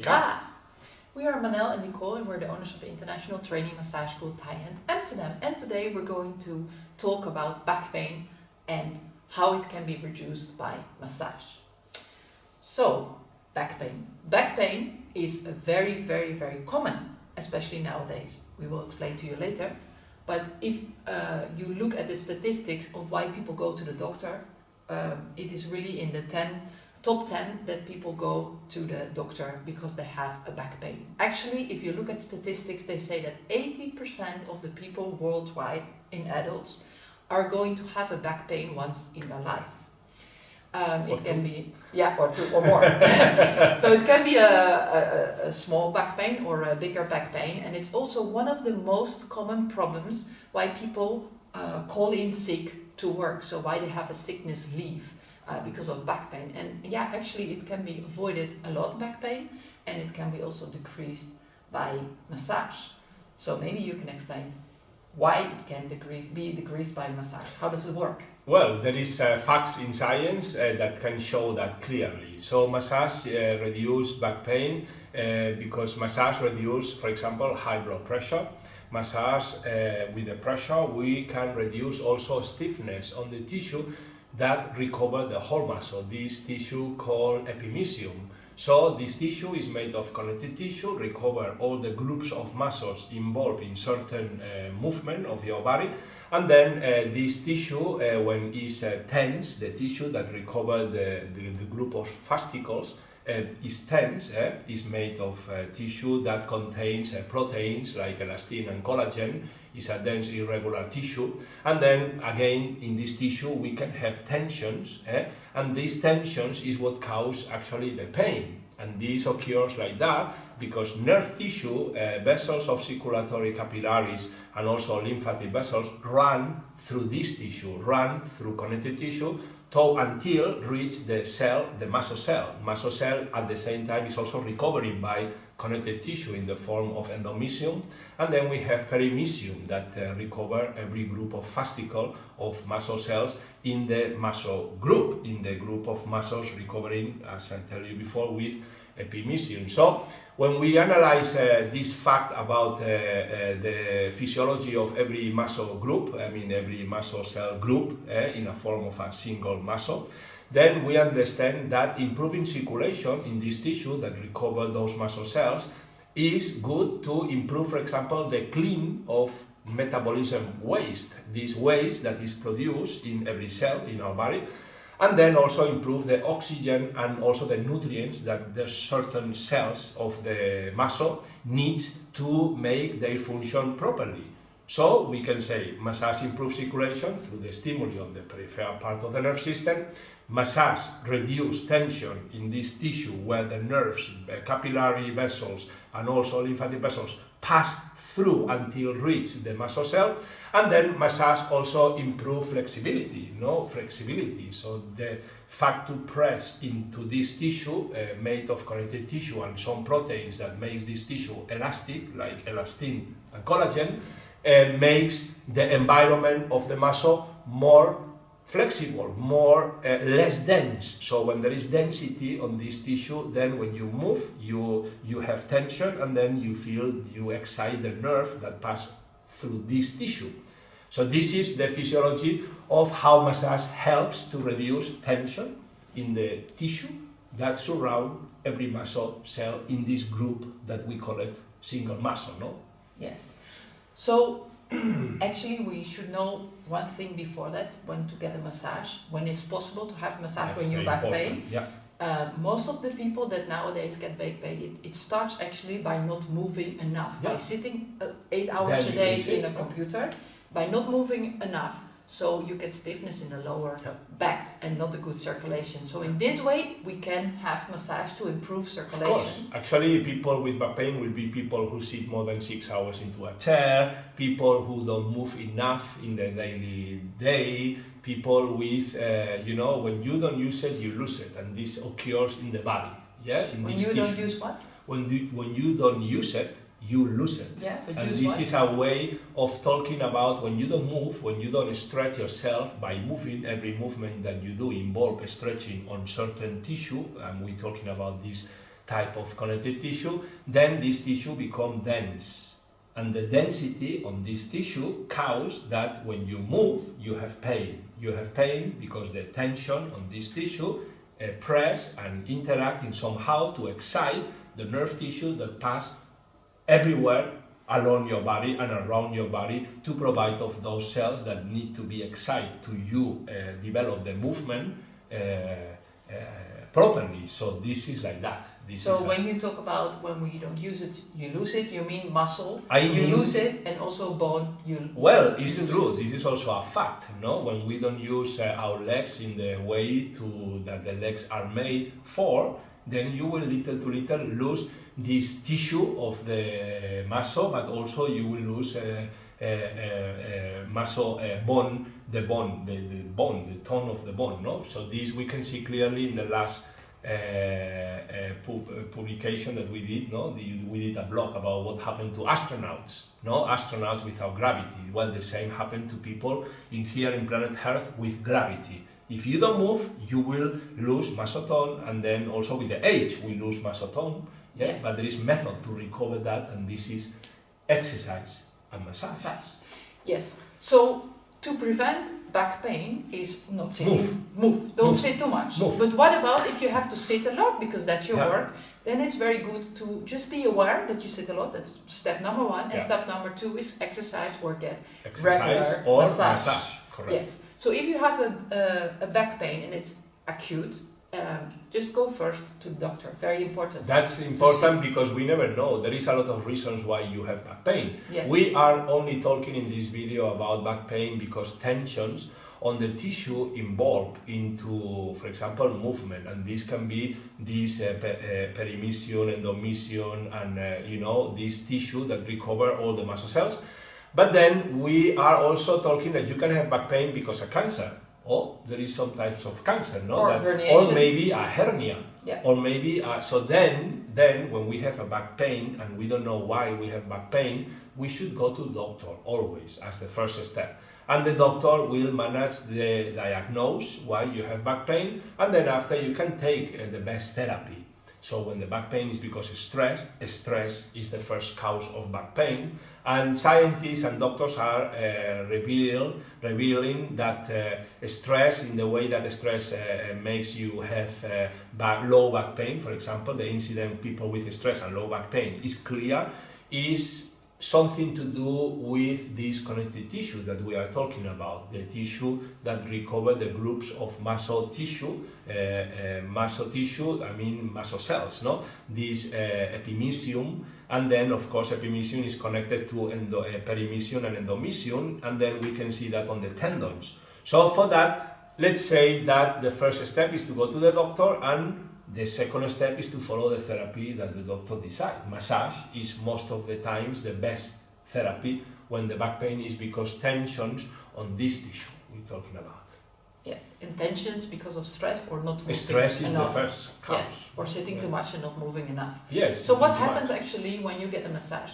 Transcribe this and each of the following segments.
Ah, we are Manel and Nicole, and we're the owners of International Training Massage School Thailand Amsterdam. And today we're going to talk about back pain and how it can be reduced by massage. So, back pain. Back pain is very, very, very common, especially nowadays. We will explain to you later. But if you look at the statistics of why people go to the doctor, it is really in the top 10 that people go to the doctor because they have a back pain. Actually, if you look at statistics, they say that 80% of the people worldwide in adults are going to have a back pain once in their life. It can be, or two or more. So it can be a small back pain or a bigger back pain, and it's also one of the most common problems why people call in sick to work. So why they have a sickness leave because of back pain. And actually it can be avoided a lot, back pain, and it can be also decreased by massage. So maybe you can explain why it can be decreased by massage. How does it work? Well, there is facts in science that can show that clearly. So massage reduce back pain because massage reduce, for example, high blood pressure. Massage with the pressure, we can reduce also stiffness on the tissue that recover the whole muscle. This tissue called epimysium. So this tissue is made of connective tissue, recover all the groups of muscles involved in certain movement of your body. And then this tissue, when it's tense, the tissue that recover the group of fascicles is tense, is made of tissue that contains proteins like elastin and collagen. It's a dense irregular tissue, and then again in this tissue we can have tensions, and these tensions is what cause actually the pain. And this occurs like that because nerve tissue, vessels of circulatory capillaries and also lymphatic vessels run through this tissue, run through connective tissue until reach the cell, the muscle cell. Muscle cell at the same time is also recovering by connective tissue in the form of endomysium, and then we have perimysium that recover every group of fascicle of muscle cells in the muscle group, in the group of muscles recovering, as I tell you before, with epimysium. So when we analyze this fact about the physiology of every muscle group, every muscle cell group in a form of a single muscle, then we understand that improving circulation in this tissue that recover those muscle cells is good to improve, for example, the clean of metabolism waste, this waste that is produced in every cell in our body, and then also improve the oxygen and also the nutrients that the certain cells of the muscle needs to make their function properly. So we can say massage improves circulation through the stimuli of the peripheral part of the nerve system. Massage reduce tension in this tissue where the nerves, capillary vessels and also lymphatic vessels pass through until reach the muscle cell. And then massage also improve flexibility, so the fact to press into this tissue made of connective tissue and some proteins that makes this tissue elastic, like elastin and collagen, makes the environment of the muscle more flexible, less dense. So when there is density on this tissue, then when you move, you have tension, and then you excite the nerve that pass through this tissue. So this is the physiology of how massage helps to reduce tension in the tissue that surround every muscle cell in this group that we call it single muscle, no? Yes. So actually we should know one thing before that, when to get a massage, when it's possible to have massage when you back pain. Yeah. Most of the people that nowadays get back pain, it starts actually by not moving enough, by sitting 8 hours a day in a computer, by not moving enough. So you get stiffness in the lower back and not a good circulation. So in this way, we can have massage to improve circulation. Of course. Actually, people with back pain will be people who sit more than 6 hours into a chair, people who don't move enough in the daily day, people with, when you don't use it, you lose it. And this occurs in the body. Yeah? In when this you tissue. Don't use what? When you don't use it, you lose it. Yeah, but and use this what? is a way of talking about when you don't move, when you don't stretch yourself by moving. Every movement that you do involves stretching on certain tissue, and we're talking about this type of connective tissue, then this tissue becomes dense. And the density on this tissue causes that when you move, you have pain. You have pain because the tension on this tissue press and interact in somehow to excite the nerve tissue that pass everywhere along your body and around your body to provide of those cells that need to be excited to you develop the movement properly. So this is like that. So when you talk about when we don't use it, you lose it, you mean muscle, you lose it, and also bone, you well, it's true. This is also a fact, no? When we don't use our legs in the way that the legs are made for, then you will little to little lose this tissue of the muscle, but also you will lose muscle bone, the tone of the bone, no? So this we can see clearly in the last publication that we did, no? We did a blog about what happened to astronauts, no? Astronauts without gravity. Well, the same happened to people here in planet Earth with gravity. If you don't move, you will lose muscle tone, and then also with the age, we lose muscle tone. Yeah? But there is method to recover that, and this is exercise and massage. Yes. So to prevent back pain is not sitting. Move. Don't sit too much. Move. But what about if you have to sit a lot because that's your work? Then it's very good to just be aware that you sit a lot. That's step number 1. And step number 2 is exercise or get regular or massage. Correct. Yes. So if you have a back pain and it's acute, just go first to the doctor. Very important. That's important because we never know. There is a lot of reasons why you have back pain. Yes. We are only talking in this video about back pain because tensions on the tissue involved into, for example, movement, and this can be this perimesion, endomesion, and this tissue that recover all the muscle cells. But then we are also talking that you can have back pain because of cancer. Or there is some types of cancer, no? Or maybe a hernia. Yeah. Or maybe, so then when we have a back pain and we don't know why we have back pain, we should go to the doctor always as the first step. And the doctor will manage the diagnose why you have back pain, and then after you can take the best therapy. So when the back pain is because of stress is the first cause of back pain, and scientists and doctors are revealing that stress, in the way that stress makes you have low back pain, for example, the incident people with stress and low back pain is clear, is something to do with this connective tissue that we are talking about, the tissue that recover the groups of muscle tissue, muscle cells, no? This epimysium, and then of course epimysium is connected to perimesion and endomesion, and then we can see that on the tendons. So for that, let's say that the first step is to go to the doctor, and the second step is to follow the therapy that the doctor decides. Massage is most of the times the best therapy when the back pain is because tensions on this tissue we're talking about. Yes, and tensions because of stress or not moving Stress is enough. the first cause. Yes, or sitting too much and not moving enough. Yes. So what happens actually when you get a massage?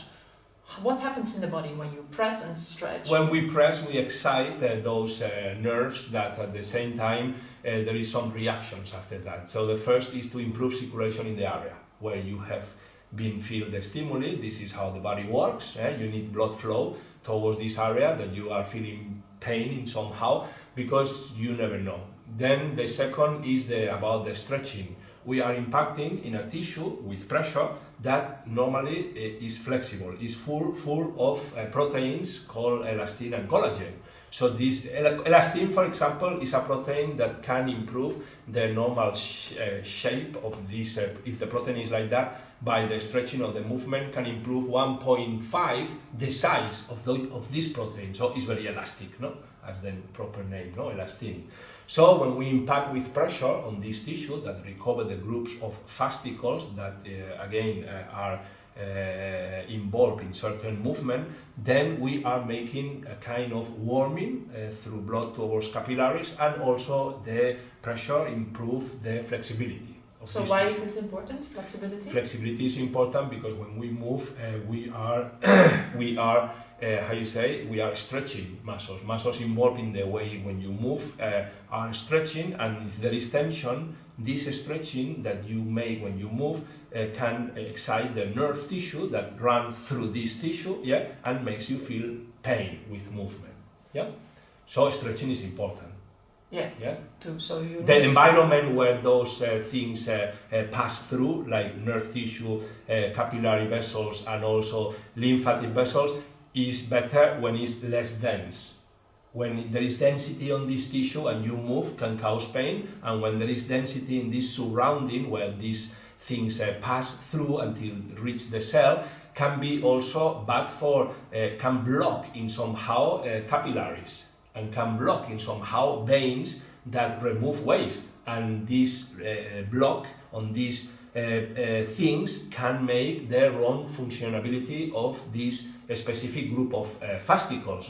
What happens in the body when you press and stretch? When we press, we excite those nerves that at the same time there is some reactions after that. So the first is to improve circulation in the area where you have been feel the stimuli. This is how the body works. You need blood flow towards this area that you are feeling pain in somehow, because you never know. Then the second is about the stretching. We are impacting in a tissue with pressure that normally is flexible, is full of proteins called elastin and collagen. So this elastin, for example, is a protein that can improve the normal shape of this, if the protein is like that, by the stretching of the movement can improve 1.5 the size of this protein. So it's very elastic, no? As the proper name, no? Elastin. So when we impact with pressure on this tissue that recover the groups of fascicles that again are involved in certain movement, then we are making a kind of warming through blood towards capillaries, and also the pressure improve the flexibility So this why tissue. is this important? Flexibility? Flexibility is important because when we move, we are, we are stretching muscles. Muscles involved in the way when you move are stretching, and if there is tension, this stretching that you make when you move can excite the nerve tissue that runs through this tissue, yeah, and makes you feel pain with movement, yeah. So stretching is important. Yes. Yeah. The environment where those things pass through, like nerve tissue, capillary vessels, and also lymphatic vessels, is better when it's less dense. When there is density on this tissue and you move, can cause pain, and when there is density in this surrounding where these things pass through until reach the cell, can be also bad for, can block in somehow capillaries, and can block in somehow veins that remove waste, and this block on these things can make their own functionality of this specific group of fascicles,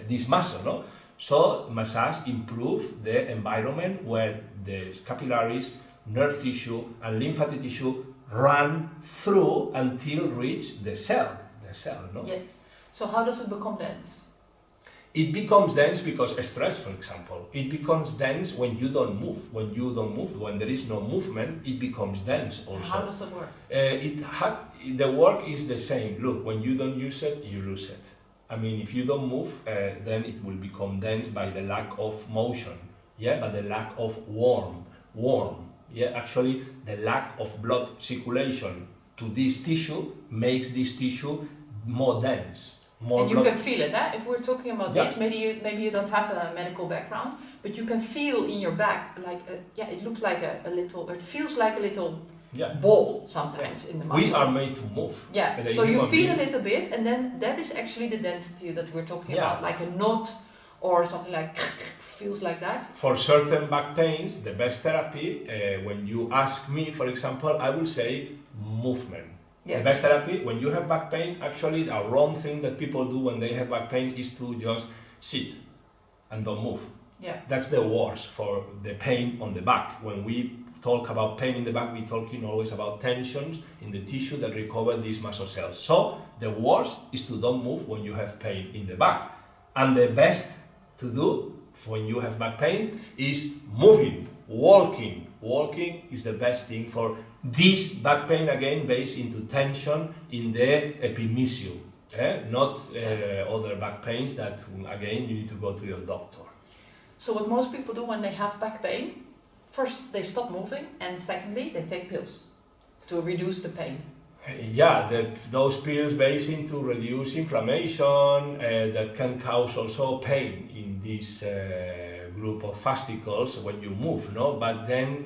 this muscle, no? So massage improve the environment where the capillaries, nerve tissue and lymphatic tissue run through until reach the cell, no? Yes. So how does it become dense? It becomes dense because stress, for example. It becomes dense when you don't move. When there is no movement, it becomes dense also. How does it work? The work is the same. Look, when you don't use it, you lose it. I mean, if you don't move, then it will become dense by the lack of motion, yeah, but the lack of warm, yeah, actually the lack of blood circulation to this tissue makes this tissue more dense. And you can feel it, eh? If we're talking about this, maybe you don't have a medical background, but you can feel in your back, like, it looks like a little, it feels like a little ball sometimes in the muscle. We are made to move. Yeah, so you feel a little bit, and then that is actually the density that we're talking about, like a knot or something like, feels like that. For certain back pains, the best therapy, when you ask me, for example, I will say movement. Yes. The best therapy, when you have back pain, actually a wrong thing that people do when they have back pain is to just sit and don't move. Yeah. That's the worst for the pain on the back. When we talk about pain in the back, we're talking always about tensions in the tissue that recover these muscle cells. So the worst is to don't move when you have pain in the back. And the best to do when you have back pain is moving, walking. Walking is the best thing for this back pain, again based into tension in the epimysium, not other back pains that again you need to go to your doctor. So what most people do when they have back pain, first they stop moving, and secondly they take pills to reduce the pain. Yeah, those pills based into reduce inflammation that can cause also pain in this group of fascicles when you move, no? But then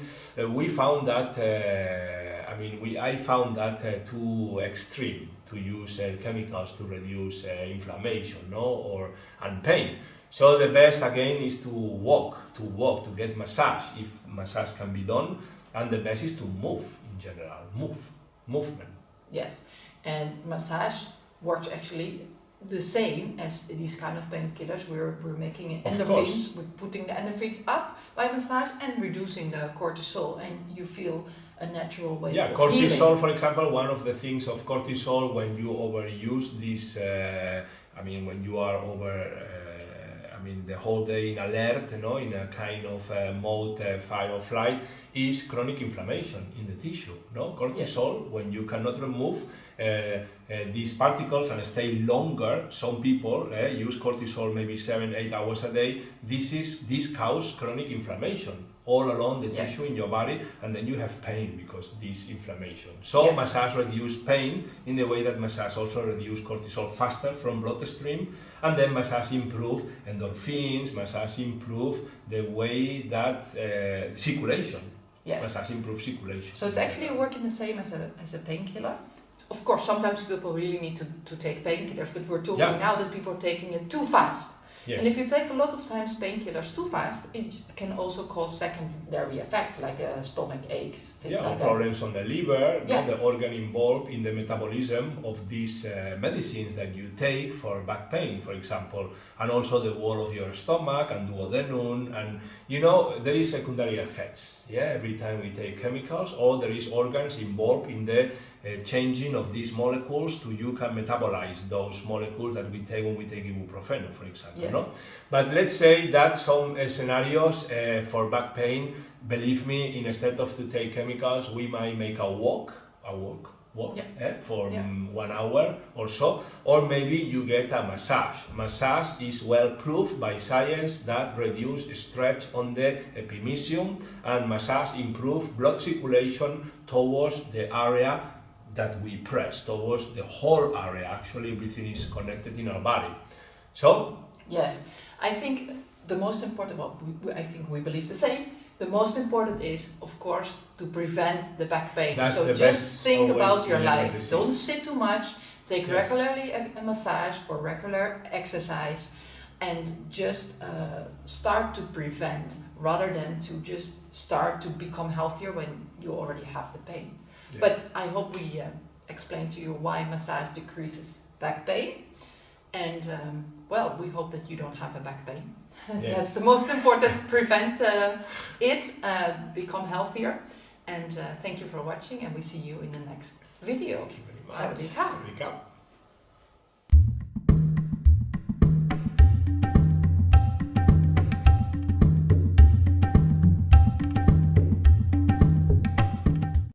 we found that, I found that too extreme to use chemicals to reduce inflammation, no? And pain. So the best again is to walk, to get massage, if massage can be done, and the best is to move in general, movement. Yes, and massage works actually the same as these kind of painkillers. We're making endorphins, we're putting the endorphins up by massage and reducing the cortisol, and you feel a natural way of cortisol healing. For example, one of the things of cortisol when you overuse this, when you are the whole day in alert, in a kind of mode fight or flight, is chronic inflammation in the tissue. No? Cortisol, when you cannot remove these particles and stay longer, some people use cortisol maybe 7-8 hours a day. This causes chronic inflammation all along the tissue in your body, and then you have pain because this inflammation. So massage reduces pain in the way that massage also reduces cortisol faster from bloodstream, and then massage improve endorphins, massage improve the way that circulation. Yes. Massage improves circulation. So it's actually working the same as a painkiller. Of course, sometimes people really need to take painkillers, but we're talking now that people are taking it too fast. Yes. And if you take a lot of times painkillers too fast, it can also cause secondary effects like stomach aches, things Yeah, or like that. problems on the liver, Yeah. the organ involved in the metabolism of these medicines that you take for back pain, for example, and also the wall of your stomach and duodenum, and you know there is secondary effects. Yeah, every time we take chemicals, or there is organs involved in the changing of these molecules to you can metabolize those molecules that we take when we take ibuprofen, for example. Yes. No? But let's say that some scenarios for back pain, believe me, instead of to take chemicals, we might make a walk, Yeah. for Yeah. 1 hour or so, or maybe you get a massage. Massage is well proved by science that reduce stretch on the epimysium, and massage improve blood circulation towards the area that we press, towards the whole area. Actually, everything is connected in our body. So, Yes, I think the most important, well, I think we believe the same. The most important is, of course, to prevent the back pain. That's so the just best think always about your in every life. disease. Don't sit too much. Take Yes. regularly a massage or regular exercise, and just start to prevent rather than to just start to become healthier when you already have the pain. yes. But I hope we explained to you why massage decreases back pain. And well, we hope that you don't have a back pain. Yes. That's the most important. Prevent it, become healthier. And thank you for watching, and we see you in the next video. Thank you very much. Sawadee ka. Sawadee ka.